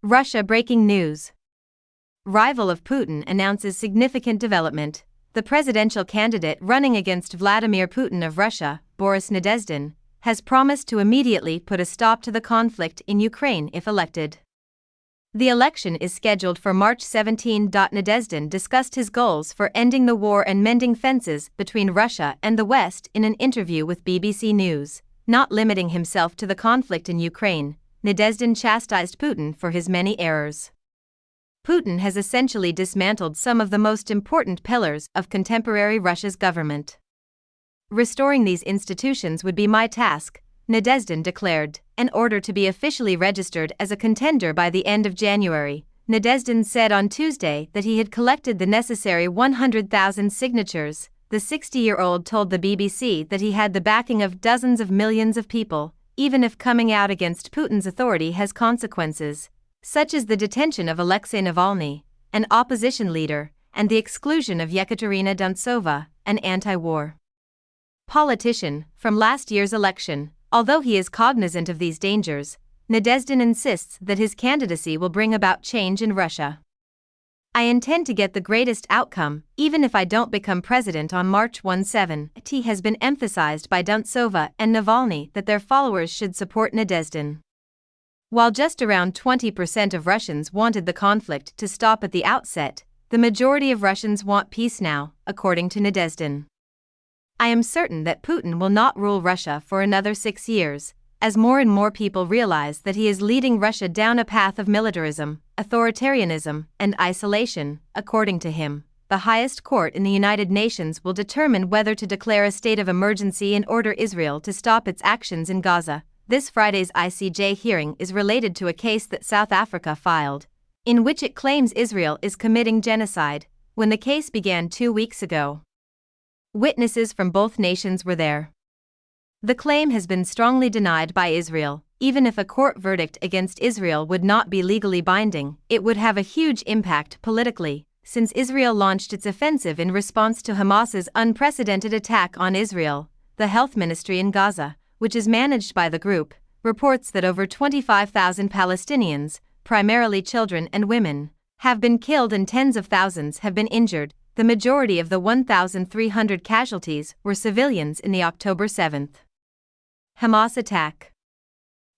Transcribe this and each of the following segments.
Russia breaking news. Rival of Putin announces significant development. The presidential candidate running against Vladimir Putin of Russia, Boris Nadezhdin, has promised to immediately put a stop to the conflict in Ukraine if elected. The election is scheduled for March 17. Nadezhdin discussed his goals for ending the war and mending fences between Russia and the West in an interview with BBC News. Not limiting himself to the conflict in Ukraine, Nadezhdin chastised Putin for his many errors. Putin has essentially dismantled some of the most important pillars of contemporary Russia's government. Restoring these institutions would be my task, Nadezhdin declared. In order to be officially registered as a contender by the end of January, Nadezhdin said on Tuesday that he had collected the necessary 100,000 signatures. The 60-year-old told the BBC that he had the backing of dozens of millions of people, even if coming out against Putin's authority has consequences, such as the detention of Alexei Navalny, an opposition leader, and the exclusion of Yekaterina Duntsova, an anti-war politician, from last year's election. Although he is cognizant of these dangers, Nadezhdin insists that his candidacy will bring about change in Russia. I intend to get the greatest outcome, even if I don't become president on March 17. It has been emphasized by Duntsova and Navalny that their followers should support Nadezhdin. While just around 20% of Russians wanted the conflict to stop at the outset, the majority of Russians want peace now, according to Nadezhdin. I am certain that Putin will not rule Russia for another 6 years, as more and more people realize that he is leading Russia down a path of militarism, authoritarianism, and isolation. According to him, the highest court in the United Nations will determine whether to declare a state of emergency and order Israel to stop its actions in Gaza. This Friday's ICJ hearing is related to a case that South Africa filed, in which it claims Israel is committing genocide. When the case began 2 weeks ago, witnesses from both nations were there. The claim has been strongly denied by Israel. Even if a court verdict against Israel would not be legally binding, it would have a huge impact politically, since Israel launched its offensive in response to Hamas's unprecedented attack on Israel. The health ministry in Gaza, which is managed by the group, reports that over 25,000 Palestinians, primarily children and women, have been killed and tens of thousands have been injured. The majority of the 1,300 casualties were civilians in the October 7 Hamas attack.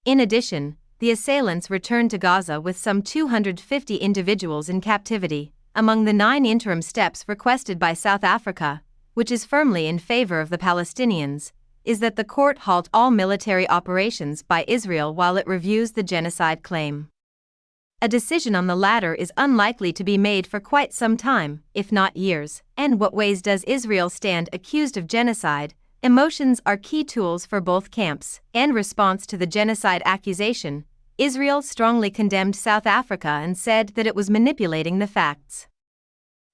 In addition, the assailants returned to Gaza with some 250 individuals in captivity. Among the 9 interim steps requested by South Africa, which is firmly in favor of the Palestinians, is that the court halt all military operations by Israel while it reviews the genocide claim. A decision on the latter is unlikely to be made for quite some time, if not years. And what ways does Israel stand accused of genocide? Emotions are key tools for both camps. In response to the genocide accusation, Israel strongly condemned South Africa and said that it was manipulating the facts.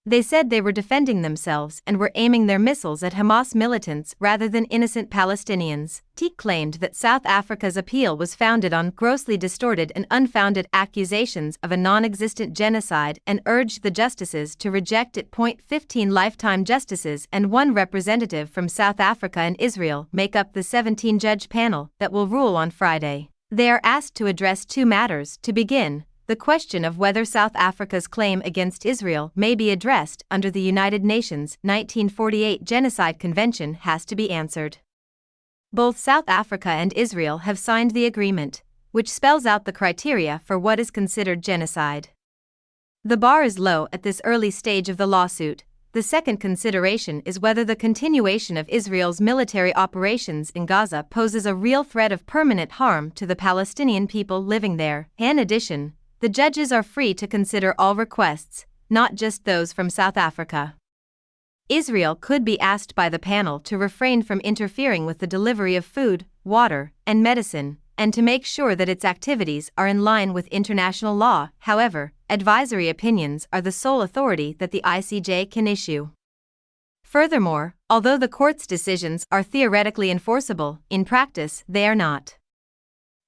They said they were defending themselves and were aiming their missiles at Hamas militants rather than innocent Palestinians. He claimed that South Africa's appeal was founded on grossly distorted and unfounded accusations of a non-existent genocide and urged the justices to reject it. 15 lifetime justices and 1 representative from South Africa and Israel make up the 17-judge panel that will rule on Friday. They are asked to address 2 matters. To begin, the question of whether South Africa's claim against Israel may be addressed under the United Nations 1948 Genocide Convention has to be answered. Both South Africa and Israel have signed the agreement, which spells out the criteria for what is considered genocide. The bar is low at this early stage of the lawsuit. The second consideration is whether the continuation of Israel's military operations in Gaza poses a real threat of permanent harm to the Palestinian people living there. In addition, the judges are free to consider all requests, not just those from South Africa. Israel could be asked by the panel to refrain from interfering with the delivery of food, water, and medicine, and to make sure that its activities are in line with international law. However, advisory opinions are the sole authority that the ICJ can issue. Furthermore, although the court's decisions are theoretically enforceable, in practice they are not.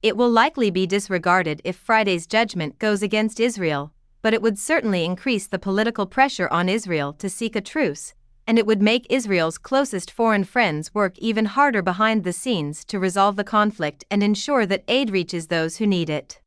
It will likely be disregarded if Friday's judgment goes against Israel, but it would certainly increase the political pressure on Israel to seek a truce, and it would make Israel's closest foreign friends work even harder behind the scenes to resolve the conflict and ensure that aid reaches those who need it.